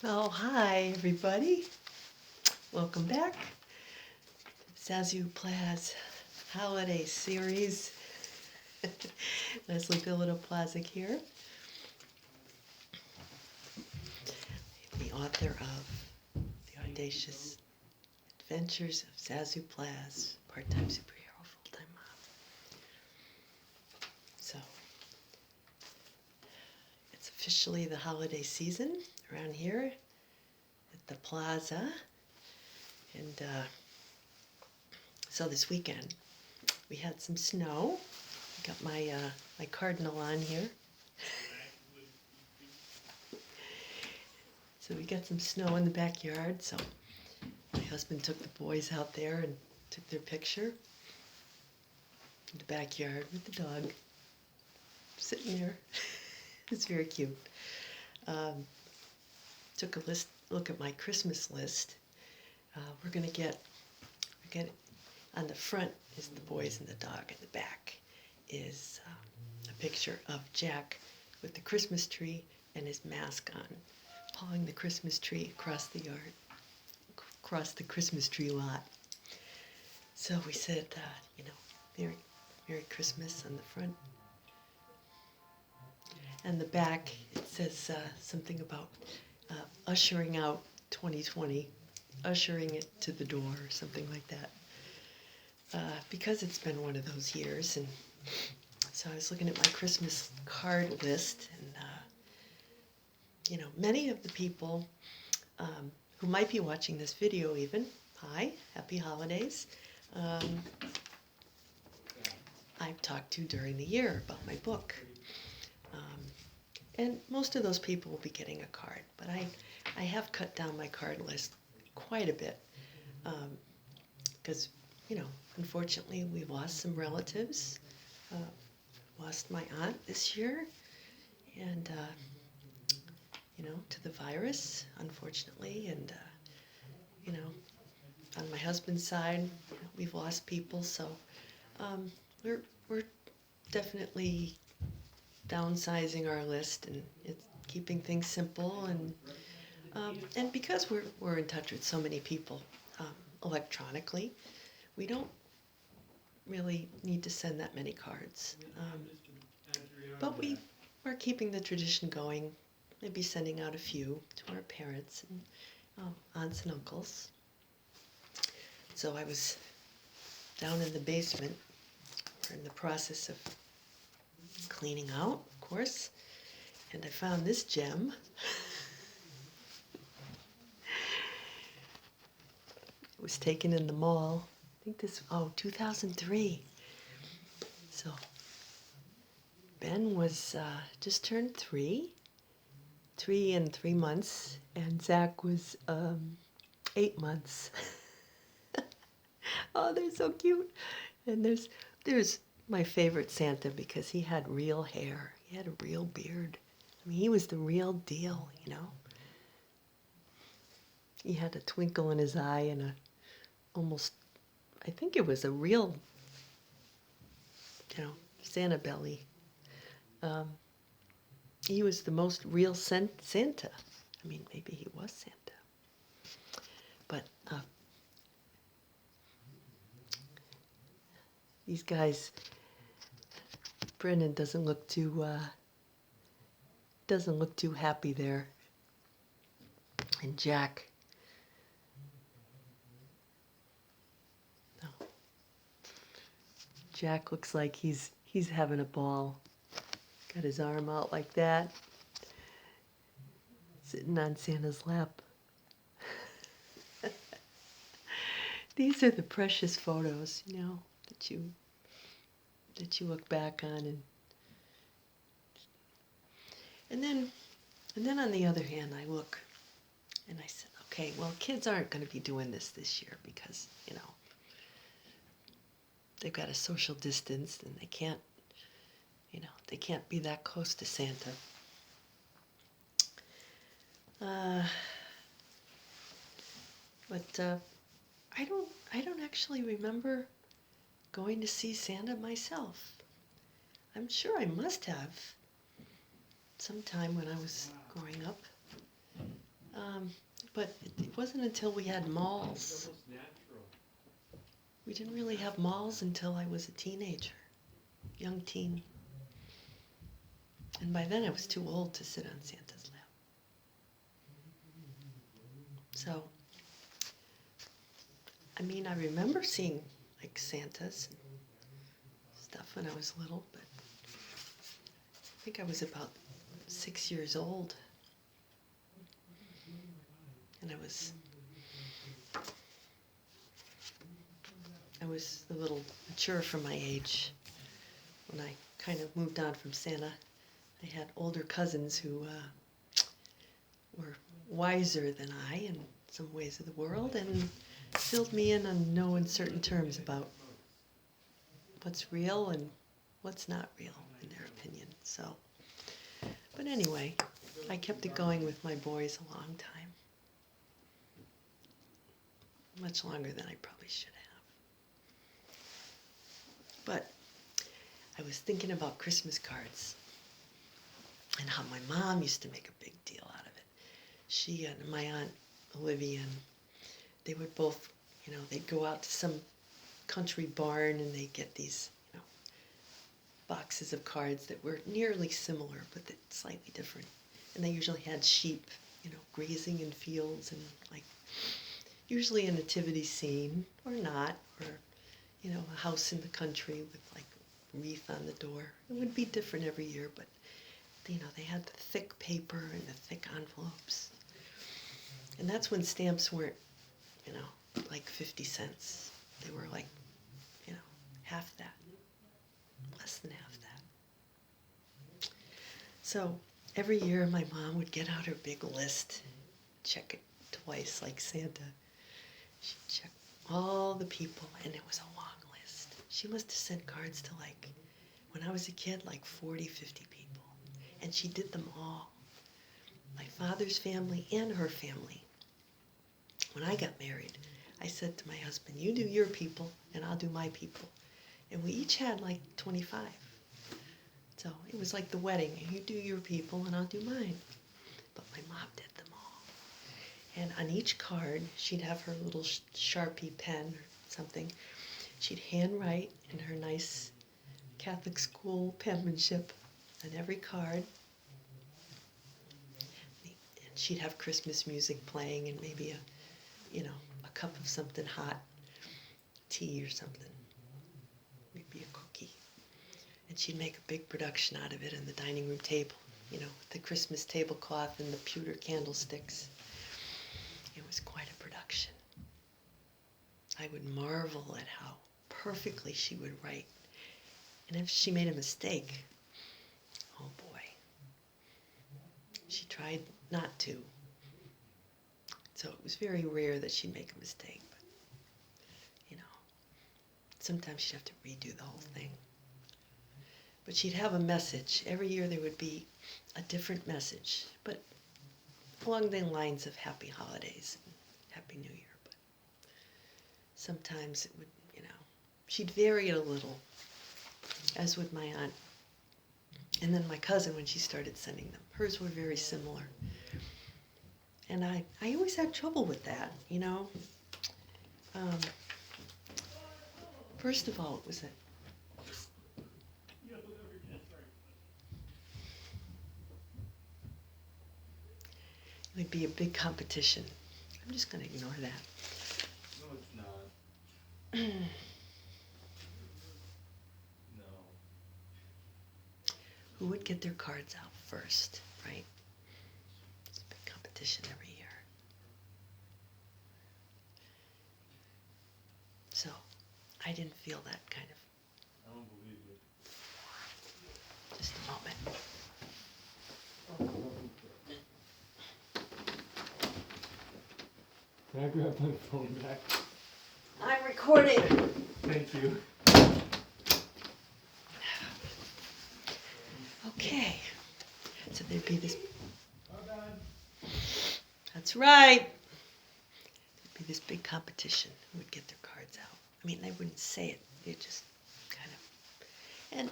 Oh, hi, everybody. Welcome back. Zazoo Plazz Holiday Series. Leslie Plazz here, the author of The Audacious Adventures of Zazoo Plazz, part-time superhero, full-time mom. So, it's officially the holiday season around here at the plaza. And so this weekend, we had some snow. I got my cardinal on here. So we got some snow in the backyard, so my husband took the boys out there and took their picture in the backyard with the dog sitting there. It's very cute. Took a look at my Christmas list. We're gonna get on the front is the boys and the dog, and the back is a picture of Jack with the Christmas tree and his mask on, hauling the Christmas tree across the yard, across the Christmas tree lot. So we said, Merry Christmas on the front. And the back, it says something about ushering out 2020, ushering it to the door, or something like that. Because it's been one of those years, and so I was looking at my Christmas card list, and many of the people who might be watching this video even, hi, happy holidays, I've talked to during the year about my book. And most of those people will be getting a card, but I have cut down my card list quite a bit because, unfortunately we lost some relatives. Lost my aunt this year, and, to the virus, unfortunately, and, on my husband's side, we've lost people, so we're definitely downsizing our list, and it's keeping things simple, and because we're in touch with so many people electronically, we don't really need to send that many cards, but we're keeping the tradition going, maybe sending out a few to our parents and aunts and uncles. So I was down in the basement. We're in the process of cleaning out, of course, and I found this gem. It was taken in the mall. I think 2003. So Ben was just turned 3 and 3 months, and Zach was 8 months. Oh, they're so cute. And there's my favorite Santa, because he had real hair. He had a real beard. I mean, he was the real deal, He had a twinkle in his eye and I think it was a real, Santa belly. He was the most real Santa. I mean, maybe he was Santa. But these guys, Brennan doesn't look too happy there. And Jack, Jack looks like he's having a ball. Got his arm out like that, sitting on Santa's lap. These are the precious photos, that you look back on, and then on the other hand, I look and I said, okay, well, kids aren't going to be doing this year because, they've got a social distance, and they can't be that close to Santa. But I don't actually remember going to see Santa myself. I'm sure I must have sometime when I was growing up. But it wasn't until we had malls. We didn't really have malls until I was a teenager, young teen. And by then I was too old to sit on Santa's lap. So, I mean, I remember seeing like Santas and stuff when I was little, but I think I was about 6 years old. And I was a little mature for my age when I kind of moved on from Santa. I had older cousins who were wiser than I in some ways of the world and filled me in on no uncertain terms about what's real and what's not real in their opinion. So, but anyway, I kept it going with my boys a long time. Much longer than I probably should have. But I was thinking about Christmas cards and how my mom used to make a big deal out of it. She and my aunt Olivia, and they would both, they'd go out to some country barn and they'd get these, boxes of cards that were nearly similar but slightly different. And they usually had sheep, grazing in fields and like usually a nativity scene or not, or, a house in the country with like wreath on the door. It would be different every year, but they had the thick paper and the thick envelopes. And that's when stamps weren't, like 50 cents. They were like, half that, less than half that. So every year my mom would get out her big list, check it twice like Santa. She'd check all the people, and it was a long list. She must have sent cards to when I was a kid, 40, 50 people. And she did them all. My father's family and her family. When I got married, I said to my husband, you do your people, and I'll do my people. And we each had 25. So it was like the wedding. You do your people, and I'll do mine. But my mom did them all. And on each card, she'd have her little Sharpie pen or something. She'd handwrite in her nice Catholic school penmanship on every card. And she'd have Christmas music playing and maybe a cup of something hot, tea or something. Maybe a cookie. And she'd make a big production out of it on the dining room table, with the Christmas tablecloth and the pewter candlesticks. It was quite a production. I would marvel at how perfectly she would write. And if she made a mistake, oh boy, she tried not to. So it was very rare that she'd make a mistake. But, sometimes she'd have to redo the whole thing. But she'd have a message. Every year there would be a different message, but along the lines of Happy Holidays and Happy New Year. But sometimes it would, she'd vary it a little, as would my aunt. And then my cousin, when she started sending them, hers were very similar. And I always had trouble with that, First of all, it was it would be a big competition. I'm just going to ignore that. No, it's not. No. Who would get their cards out first, right? It's a big competition every year. So, I didn't feel that kind of. I don't believe you. Just a moment. Can I grab my phone back? I'm recording. Thank you. Okay. So there'd be this. That's right. There'd be this big competition who would get their cards out. I mean, they wouldn't say it. They just kind of. And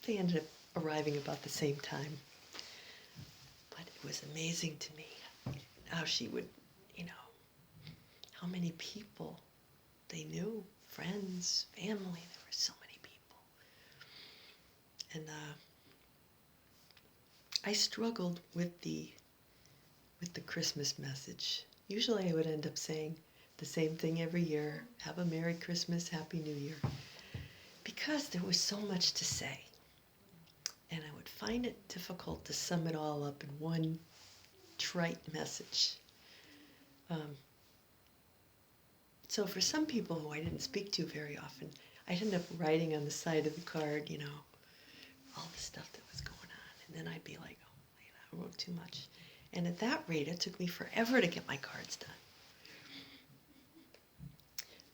they ended up arriving about the same time. But it was amazing to me how she would, you know, how many people they knew, friends, family. There were so many people. And I struggled with the Christmas message. Usually I would end up saying the same thing every year, have a Merry Christmas, Happy New Year, because there was so much to say. And I would find it difficult to sum it all up in one trite message. So for some people who I didn't speak to very often, I'd end up writing on the side of the card, you know, all the stuff that was going on. And then I'd be like, oh, you know, I wrote too much. And at that rate, it took me forever to get my cards done.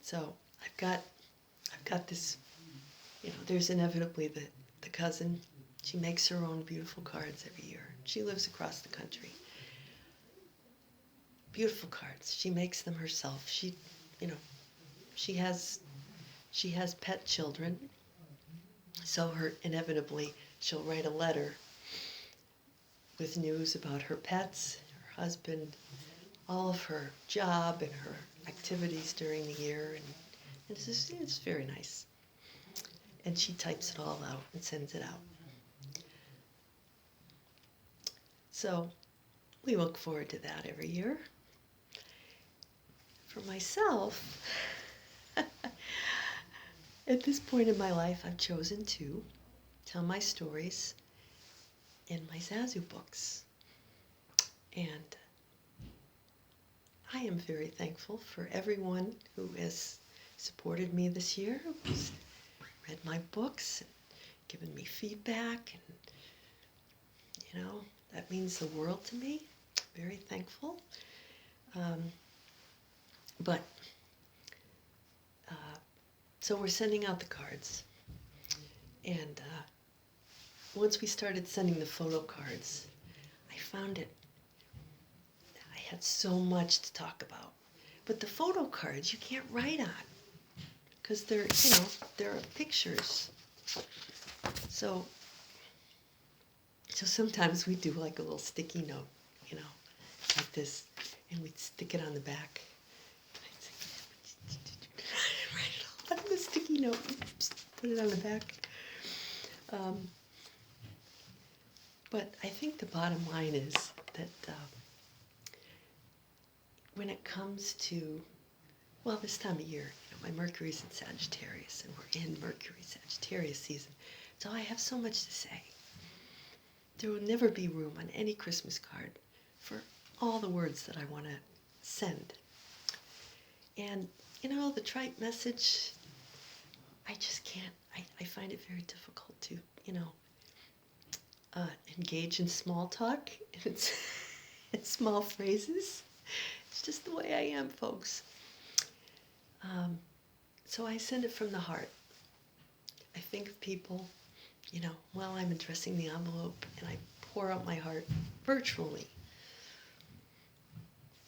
So I've got this, you know, there's inevitably the cousin. She makes her own beautiful cards every year. She lives across the country. Beautiful cards. She makes them herself. She, you know, she has pet children. So inevitably she'll write a letter with news about her pets, her husband, all of her job and her activities during the year, and it's very nice. And she types it all out and sends it out. So we look forward to that every year. For myself, at this point in my life, I've chosen to tell my stories in my Zazoo books. And I am very thankful for everyone who has supported me this year, who's read my books and given me feedback. And, you know, that means the world to me. Very thankful. So we're sending out the cards. And once we started sending the photo cards, I found I had so much to talk about. But the photo cards you can't write on because they're, you know, they're pictures. So sometimes we do like a little sticky note, you know, like this, and we'd stick it on the back. Write it all on the sticky note, put it on the back. But I think the bottom line is that when it comes to, well, this time of year, you know, my Mercury's in Sagittarius, and we're in Mercury-Sagittarius season, so I have so much to say. There will never be room on any Christmas card for all the words that I want to send. And, you know, the trite message, I just can't, I find it very difficult to, you know, engage in small talk. It's small phrases. It's just the way I am, folks. So I send it from the heart. I think of people, you know, while I'm addressing the envelope, and I pour out my heart virtually.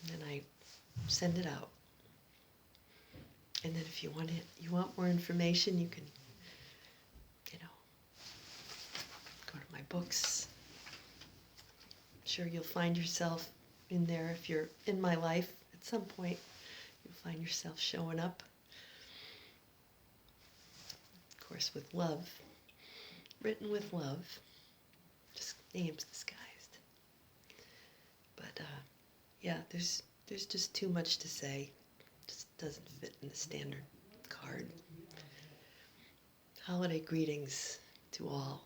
And then I send it out. And then if you want more information, you can, you know, go to my books. I'm sure you'll find yourself in there. If you're in my life at some point, you'll find yourself showing up. Of course, with love. Written with love. Just names disguised. But yeah, there's just too much to say. Just doesn't fit in the standard card. Holiday greetings to all.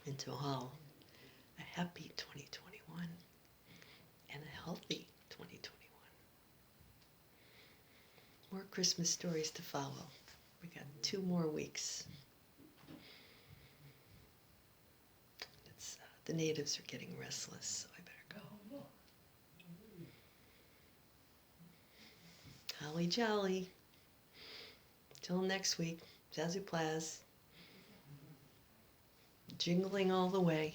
And to all, a happy 2021 and a healthy 2021. More Christmas stories to follow. We got 2 more weeks. The natives are getting restless, so I better go. Holly jolly. Till next week, Zazoo Plazz. Jingling all the way.